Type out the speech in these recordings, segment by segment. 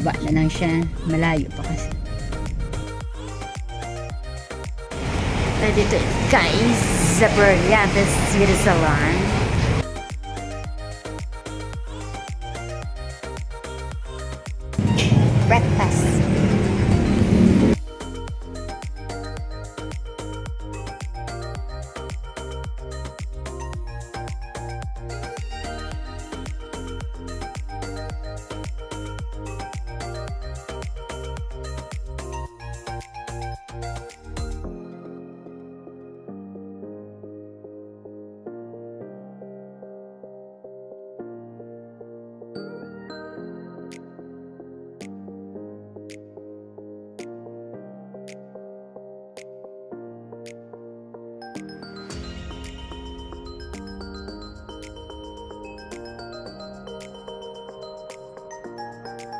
Baba na lang siya. Malayo pa kasi. Dito guys, sa Brillantes Beauty Salon. Breakfast.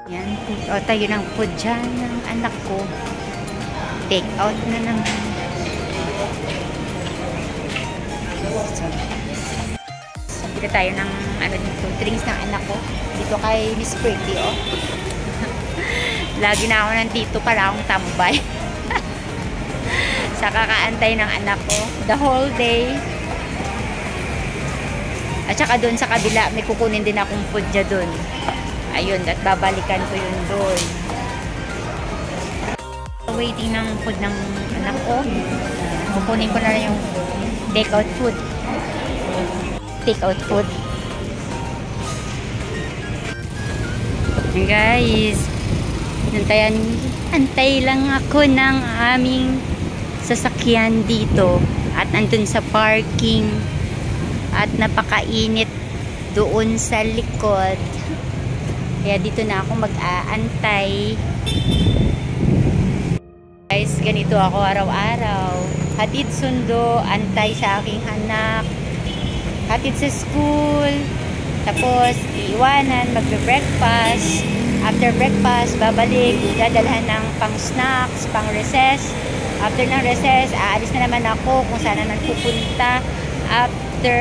Yan, take out tayo ng food dyan ng anak ko. Take out na naman. So, pila tayo ng ano dito, drinks ng anak ko. Dito kay Miss Pretty, oh. Lagi na ako nandito para akong tambay. Sa kakaantay ng anak ko. The whole day. At saka doon sa kabila, may kukunin din akong food dyan doon. Ayun, at babalikan ko yun doon. Waiting ng food ng anak ko. Kukunin ko na lang yung take-out food. Take-out food. Hey guys, antay lang ako ng aming sasakyan dito. At nandun sa parking. At napakainit doon sa likod. Kaya dito na ako mag-aantay. Guys, ganito ako araw-araw. Hatid sundo, antay sa aking anak. Hatid sa school. Tapos, iiwanan, magbe-breakfast. After breakfast, babalik, dadalhan ng pang-snacks, pang-recess. After ng recess, aalis na naman ako kung saan naman pupunta. After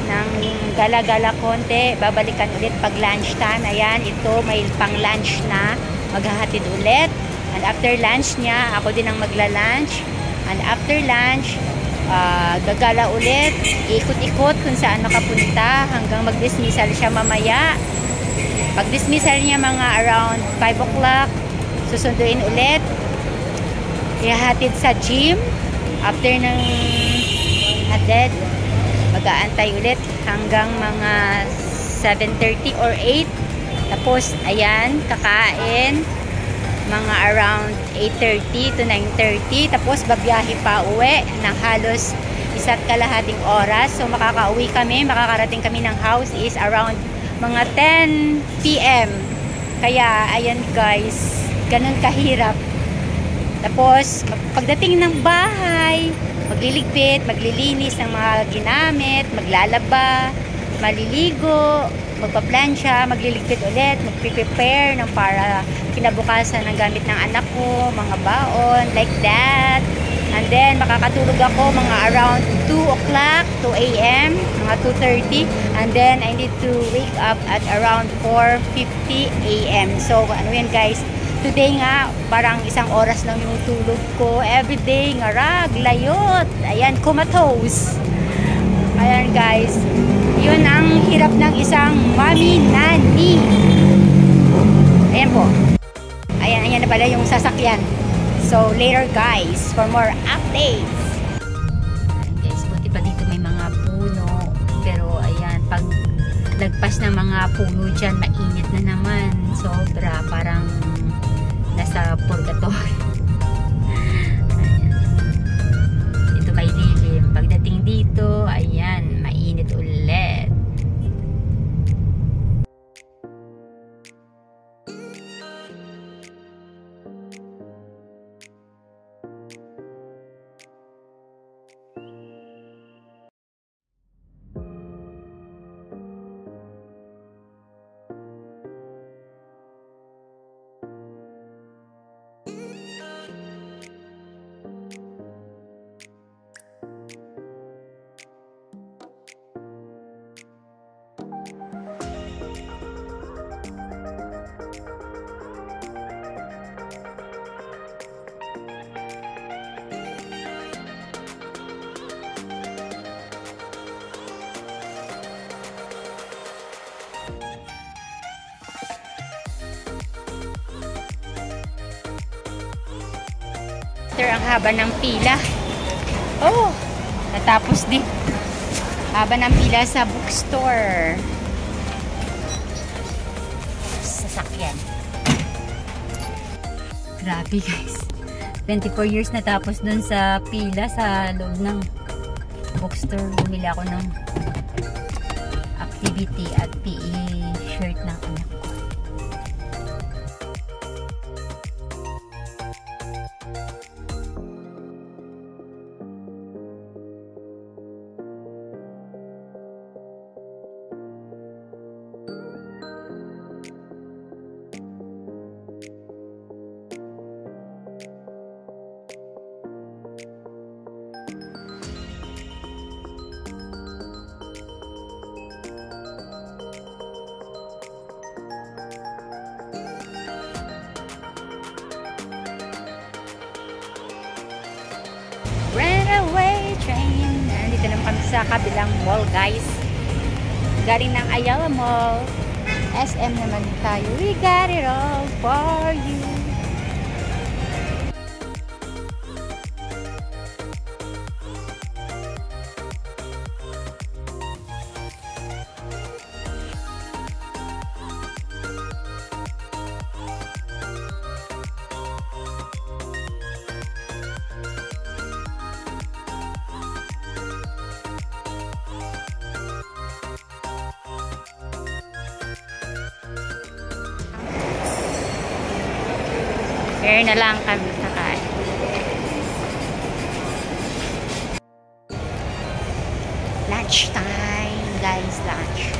ng gala-gala konti, babalikan ulit pag lunch time. Ayan, ito may pang lunch na, maghahatid ulit. And after lunch niya, ako din ang magla-lunch. And after lunch, gagala ulit, ikot-ikot kung saan makapunta hanggang mag-dismissal siya mamaya. Pag dismissal niya mga around 5 o'clock, susunduin ulit, ihahatid sa gym. After ng hatid, mag-aantay ulit hanggang mga 7:30 or 8. Tapos, ayan, kakain. Mga around 8:30 to 9:30. Tapos, babiyahe pa uwi ng halos 1.5 oras. So, makakauwi kami. Makakarating kami ng house is around mga 10 p.m. Kaya, ayan guys, ganun kahirap. Tapos, pagdating ng bahay, magliligpit, maglilinis ng mga ginamit, maglalaba, maliligo, magpaplansya, magliligpit ulit, magpe-prepare ng para kinabukasan ng gamit ng anak ko, mga baon, like that. And then, makakatulog ako mga around 2 o'clock, 2 a.m., mga 2:30. And then, I need to wake up at around 4:50 a.m. So, ano yan guys? Today nga, parang 1 oras lang yung tulog ko. Everyday, ngarag, layot. Ayan, comatose. Ayan guys. Yun ang hirap ng isang mommy nanny. Ayan po. Ayan, ayan na pala yung sasakyan. So, later guys, for more updates. Ayan guys, buti pa dito may mga puno. Pero ayan, pag lagpas ng mga puno dyan, mainit na naman. Sobra, parang nasa purgatory. Dito may lilim. Pagdating dito, ayan, mainit ulit. After ang haba ng pila. Oh, natapos din. Haba ng pila sa bookstore. Sasakyan. Grabe guys. 24 years natapos dun sa pila sa loob ng bookstore. Bumili ako ng activity at PE shirt ng anak ko. Runaway train. Nandito naman kami sa kabilang mall, guys. Galing ng Ayala Mall. SM naman tayo. We got it all for you. Here na lang kami kakain. Lunch time, guys, lunch.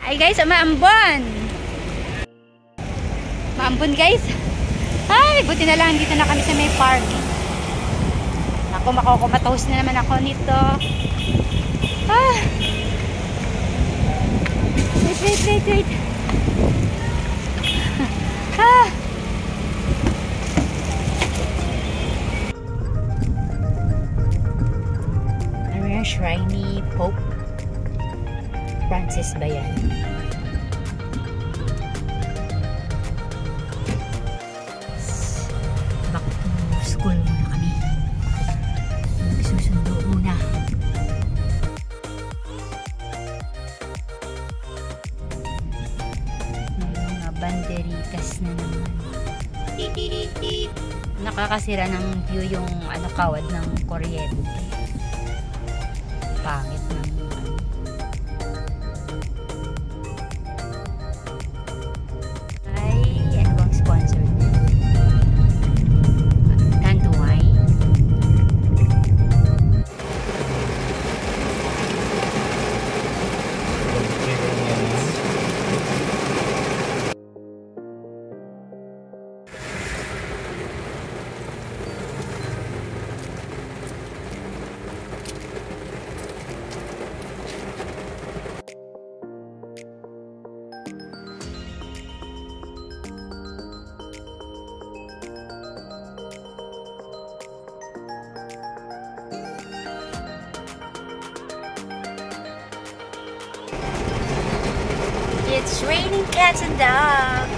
Ay guys, maambon! Maambon guys! Ay, buti na lang dito na kami sa may park. Ako, makukumatahos na naman ako nito. Ah! Wait. Ah! Ano yung shiny Pope? Francis ba yan? Back to school muna kami. Magsusundo muna. May mga banderitas na naman. Nakakasira ng view yung kawad ng kuryente. Pangit ng ay ano bang sponsor niya? Tanduay. It's raining cats and dogs.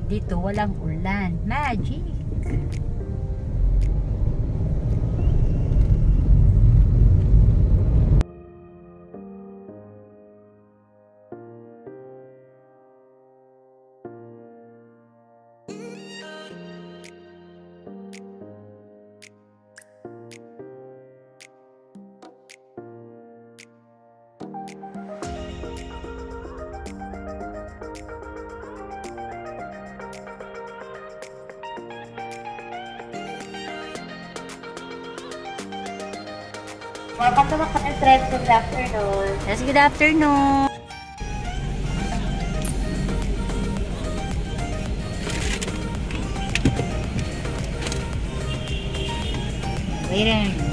Dito walang ulan. Magic! Welcome to Macau Trend. Good afternoon. Yes, good afternoon. Wait a minute.